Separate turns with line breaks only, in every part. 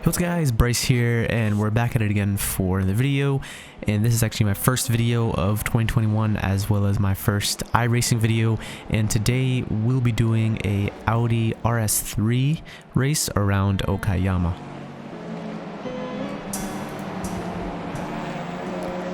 What's up guys, Bryce here, and we're back at it again for the video. And this is actually my first video of 2021 as well as my first iRacing video, and today we'll be doing a Audi RS3 race around OKAYAMA.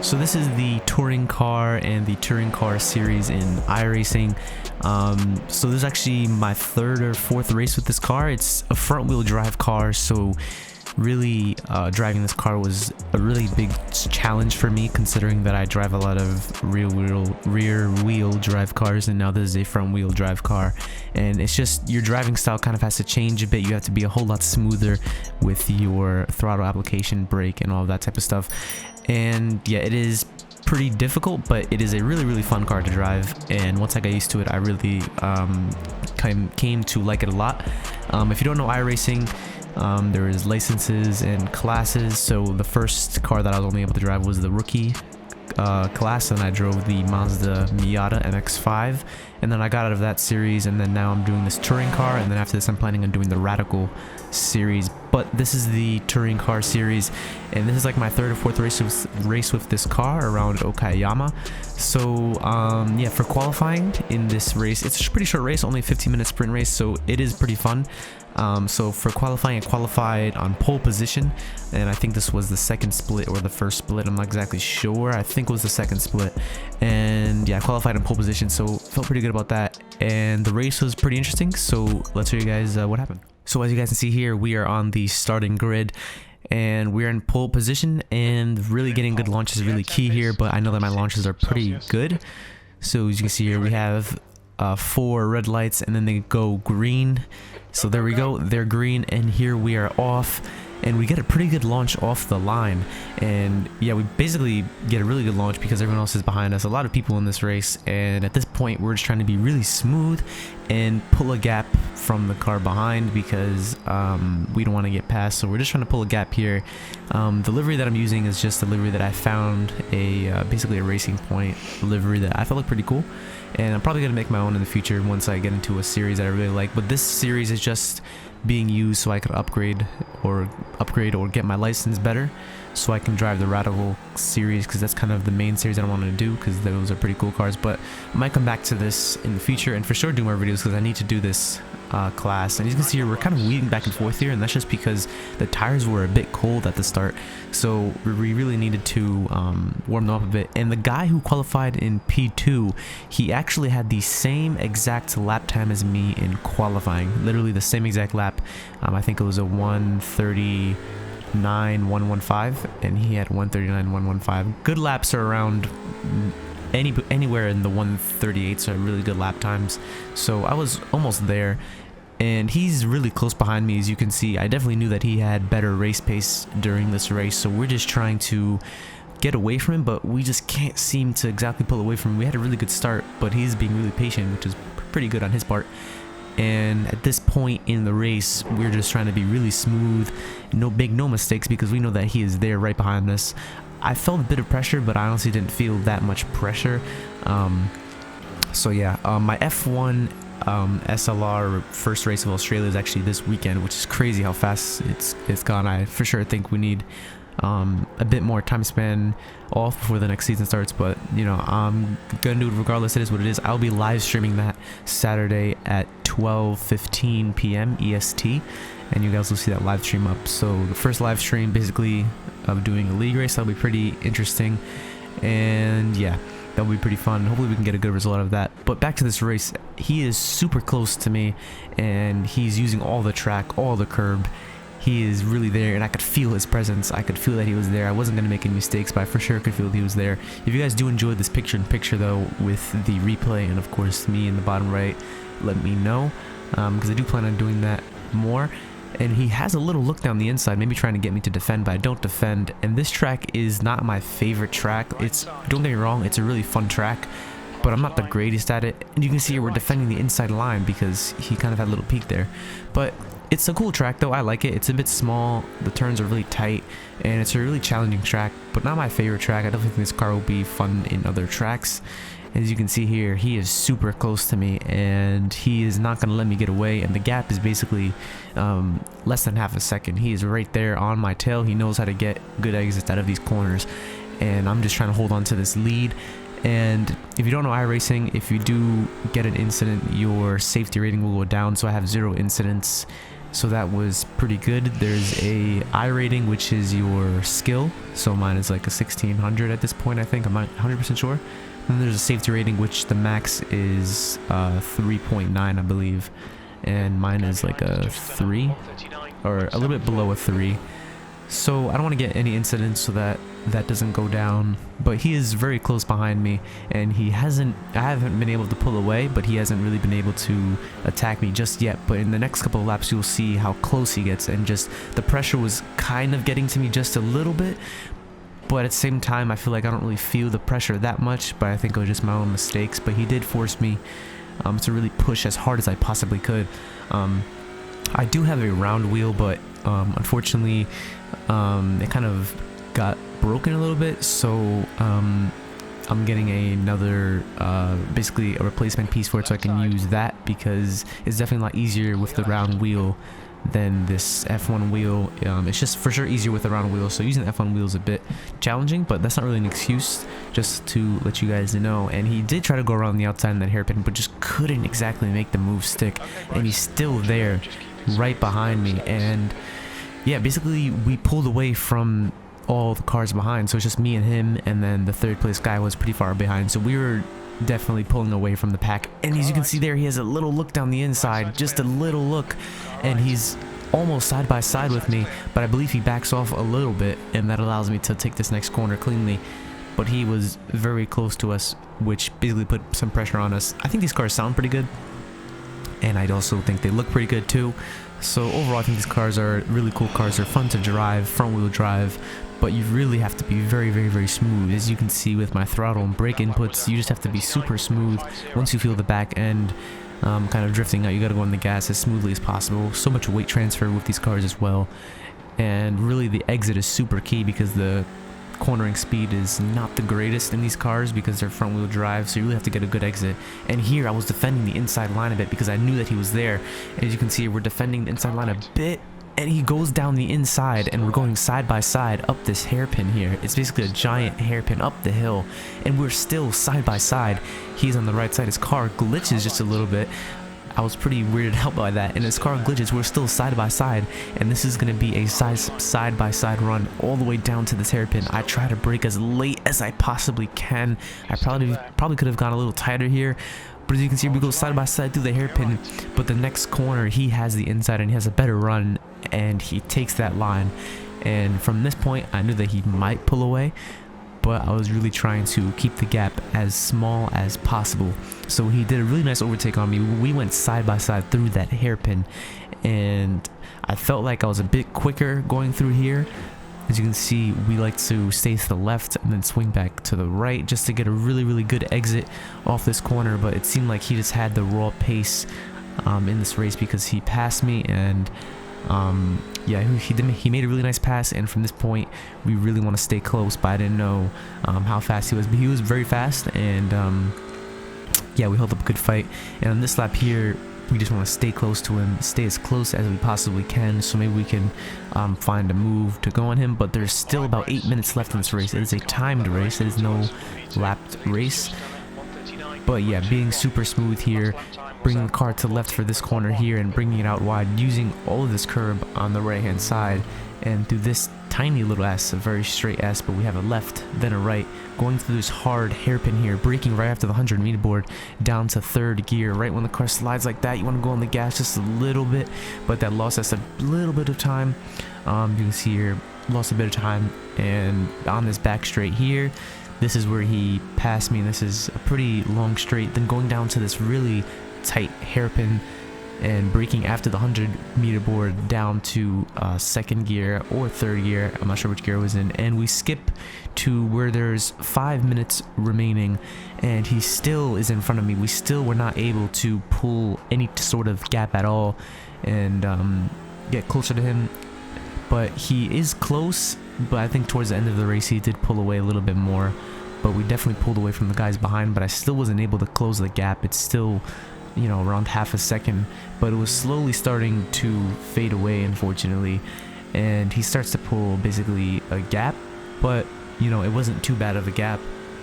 So this is the touring car and the touring car series in iRacing. So this is actually my third or fourth race with this car. It's a front wheel drive car, so really driving this car was a really big challenge for me, considering that I drive a lot of rear wheel drive cars, and now this is a front wheel drive car. And it's just your driving style kind of has to change a bit. You have to be a whole lot smoother with your throttle application, brake, and all that type of stuff. And yeah, it is pretty difficult, but it is a really fun car to drive, and once I got used to it, I really came to like it a lot. If you don't know iRacing, there is licenses and classes. So the first car that I was only able to drive was the rookie class, and I drove the Mazda Miata MX-5, and then I got out of that series, and then now I'm doing this touring car, and then after this I'm planning on doing the Radical series. But this is the touring car series, and this is like my third or fourth race with this car around OKAYAMA. So yeah, for qualifying in this race, it's a pretty short race, only a 15-minute sprint race, so it is pretty fun. So for qualifying, I qualified on pole position, and I think this was the second split or the first split, I'm not exactly sure. I think it was the second split, and yeah, I qualified in pole position, so felt pretty good about that. And the race was pretty interesting, so let's show you guys what happened. So as you guys can see here, we are on the starting grid, and we're in pole position, and really getting good launches is really key here, but I know that my launches are pretty good. So as you can see here, we have 4 red lights, and then they go green. So there we go, they're green, and here we are off, and we get a pretty good launch off the line. And yeah, we basically get a really good launch because everyone else is behind us, a lot of people in this race, and at this point we're just trying to be really smooth and pull a gap from the car behind, because we don't want to get past, so we're just trying to pull a gap here. The livery that I'm using is just a livery that I found, basically a Racing Point livery that I thought looked pretty cool, and I'm probably going to make my own in the future once I get into a series that I really like. But this series is just being used so I could upgrade or get my license better, so I can drive the Radical series, because that's kind of the main series that I wanted to do, because those are pretty cool cars. But I might come back to this in the future, and for sure do more videos, because I need to do this class. And as you can see here, we're kind of weaving back and forth here, and that's just because the tires were a bit cold at the start, so we really needed to warm them up a bit. And the guy who qualified in P2, he actually had the same exact lap time as me in qualifying, literally the same exact lap. I think it was a 1:39.115, and he had 1:39.115. Good laps are around anywhere in the 1:38s are really good lap times, so I was almost there. And he's really close behind me, as you can see. I definitely knew that he had better race pace during this race, so we're just trying to get away from him, but we just can't seem to exactly pull away from him. We had a really good start, but he's being really patient, which is pretty good on his part. And at this point in the race, we're just trying to be really smooth, no mistakes, because we know that he is there right behind us. I felt a bit of pressure, but I honestly didn't feel that much pressure. So yeah, my F1 SLR first race of Australia is actually this weekend, which is crazy how fast it's gone. I for sure think we need a bit more time span off before the next season starts, but you know, I'm gonna do it regardless. It is what it is. I'll be live streaming that Saturday at 12:15 p.m. EST, and you guys will see that live stream up. So the first live stream basically of doing a league race, that'll be pretty interesting, and yeah, that'll be pretty fun. Hopefully we can get a good result out of that. But back to this race, he is super close to me, and he's using all the track, all the curb. He is really there, and I could feel his presence. I could feel that he was there. I wasn't going to make any mistakes, but I for sure could feel that he was there. If you guys do enjoy this picture-in-picture though, with the replay and of course me in the bottom right, let me know, because I do plan on doing that more. And he has a little look down the inside, maybe trying to get me to defend, but I don't defend. And this track is not my favorite track. Don't get me wrong, it's a really fun track, but I'm not the greatest at it. And you can see here we're defending the inside line because he kind of had a little peak there. But it's a cool track though, I like it. It's a bit small, the turns are really tight, and it's a really challenging track, but not my favorite track. I definitely think this car will be fun in other tracks. As you can see here, he is super close to me and he is not going to let me get away, and the gap is basically less than half a second. He is right there on my tail. He knows how to get good exits out of these corners, and I'm just trying to hold on to this lead. And if you don't know iRacing, if you do get an incident, your safety rating will go down. So I have 0 incidents, so that was pretty good. There's a I rating, which is your skill, so mine is like a 1600 at this point, I think. I'm not 100% sure. And then there's a safety rating, which the max is 3.9, I believe, and mine is like a 3 or a little bit below a 3. So I don't want to get any incidents so that doesn't go down, but he is very close behind me, and I haven't been able to pull away, but he hasn't really been able to attack me just yet. But in the next couple of laps you'll see how close he gets, and just the pressure was kind of getting to me just a little bit, but at the same time I feel like I don't really feel the pressure that much, but I think it was just my own mistakes. But he did force me to really push as hard as I possibly could. I do have a round wheel, but unfortunately it kind of got broken a little bit, so I'm getting another basically a replacement piece for it so I can use that, because it's definitely a lot easier with the round wheel than this F1 wheel. It's just for sure easier with the round wheel, so using the F1 wheel is a bit challenging, but that's not really an excuse, just to let you guys know. And he did try to go around the outside in that hairpin, but just couldn't exactly make the move stick, and he's still there right behind me. And yeah, basically we pulled away from all the cars behind, so it's just me and him, and then the third place guy was pretty far behind, so we were definitely pulling away from the pack. And as you can see there, he has a little look down the inside, just a little look, and he's almost side by side with me, but I believe he backs off a little bit, and that allows me to take this next corner cleanly. But he was very close to us, which basically put some pressure on us. I think these cars sound pretty good, and I also think they look pretty good too. So overall, I think these cars are really cool cars. They're fun to drive, front wheel drive, but you really have to be very, very, very smooth. As you can see with my throttle and brake inputs, you just have to be super smooth. Once you feel the back end kind of drifting out, you got to go on the gas as smoothly as possible. So much weight transfer with these cars as well, and really the exit is super key, because the cornering speed is not the greatest in these cars because they're front wheel drive, so you really have to get a good exit. And here I was defending the inside line a bit because I knew that he was there. And as you can see, we're defending the inside line a bit, and he goes down the inside, and we're going side by side up this hairpin here. It's basically a giant hairpin up the hill, and we're still side by side. He's on the right side. His car glitches just a little bit. I was pretty weirded out by that, and his car glitches. We're still side by side, and this is going to be a side by side run all the way down to this hairpin. I try to brake as late as I possibly can. I probably could have gone a little tighter here, but as you can see, we go side by side through the hairpin. But the next corner, he has the inside, and he has a better run, and he takes that line. And from this point, I knew that he might pull away, but I was really trying to keep the gap as small as possible. So he did a really nice overtake on me. We went side by side through that hairpin, and I felt like I was a bit quicker going through here. As you can see, we like to stay to the left and then swing back to the right just to get a really, really good exit off this corner. But it seemed like he just had the raw pace in this race, because he passed me, and yeah, he made a really nice pass. And from this point, we really want to stay close, but I didn't know how fast he was, but he was very fast. And yeah, we held up a good fight. And on this lap here, we just want to stay close to him, stay as close as we possibly can, so maybe we can find a move to go on him. But there's still about 8 minutes left in this race. It is a timed race. It is no lapped race. But yeah, being super smooth here, bringing the car to the left for this corner here, and bringing it out wide, using all of this curb on the right hand side, and through this tiny little S, a very straight S, but we have a left, then a right, going through this hard hairpin here, braking right after the 100-meter board down to third gear. Right when the car slides like that, you want to go on the gas just a little bit, but that lost us a little bit of time. You can see here, lost a bit of time, and on this back straight here, this is where he passed me. This is a pretty long straight, then going down to this really tight hairpin and braking after the 100-meter board down to second gear or third gear. I'm not sure which gear I was in, and we skip to where there's 5 minutes remaining, and he still is in front of me. We still were not able to pull any sort of gap at all and get closer to him, but he is close. But I think towards the end of the race he did pull away a little bit more. but we definitely pulled away from the guys behind, but I still wasn't able to close the gap. It's still, you know, around half a second, but it was slowly starting to fade away, unfortunately. And he starts to pull basically a gap, but you know, it wasn't too bad of a gap,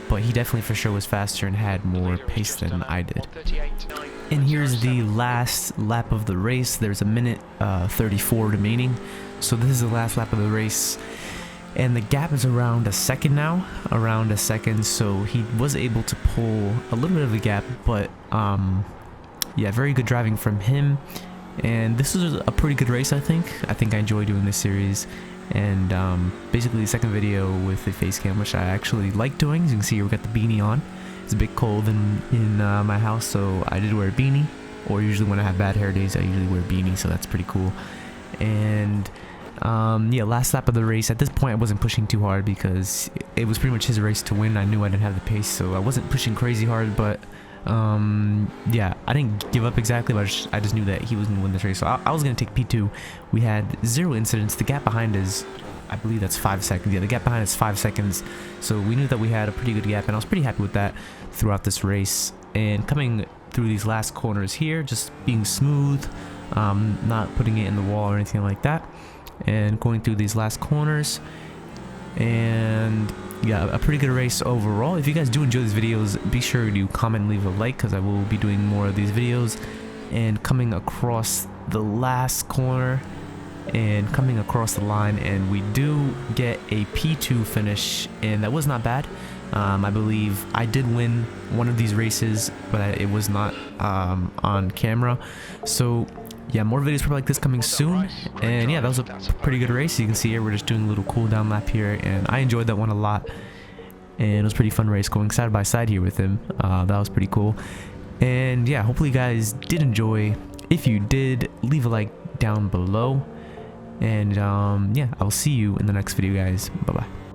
but he definitely for sure was faster and had more pace than I did. And here's the last lap of the race. There's a minute 34 remaining, so this is the last lap of the race, and the gap is around a second now, around a second. So he was able to pull a little bit of a gap, but yeah, very good driving from him. And this was a pretty good race. I think I enjoy doing this series. And basically the second video with the face cam, which I actually like doing. As you can see here, we got the beanie on. It's a bit cold in my house, so I did wear a beanie, or usually when I have bad hair days I usually wear a beanie, so that's pretty cool. And yeah, last lap of the race. At this point I wasn't pushing too hard because it was pretty much his race to win. I knew I didn't have the pace, so I wasn't pushing crazy hard, but yeah, I didn't give up exactly, but I just knew that he was gonna win this race, so I was gonna take P2. We had 0 incidents. The gap behind is, I believe that's 5 seconds. Yeah, the gap behind is 5 seconds, so we knew that we had a pretty good gap, and I was pretty happy with that throughout this race. And coming through these last corners here, just being smooth, not putting it in the wall or anything like that, and going through these last corners. And yeah, a pretty good race overall. If you guys do enjoy these videos, be sure to comment and leave a like, because I will be doing more of these videos. And coming across the last corner and coming across the line, and we do get a P2 finish, and that was not bad. I believe I did win one of these races, but it was not on camera. So yeah, more videos probably like this coming soon. And yeah, that was a pretty good race. You can see here we're just doing a little cool down lap here, and I enjoyed that one a lot, and it was a pretty fun race going side by side here with him. That was pretty cool. And yeah, hopefully you guys did enjoy. If you did, leave a like down below, and yeah, I'll see you in the next video, guys. Bye bye.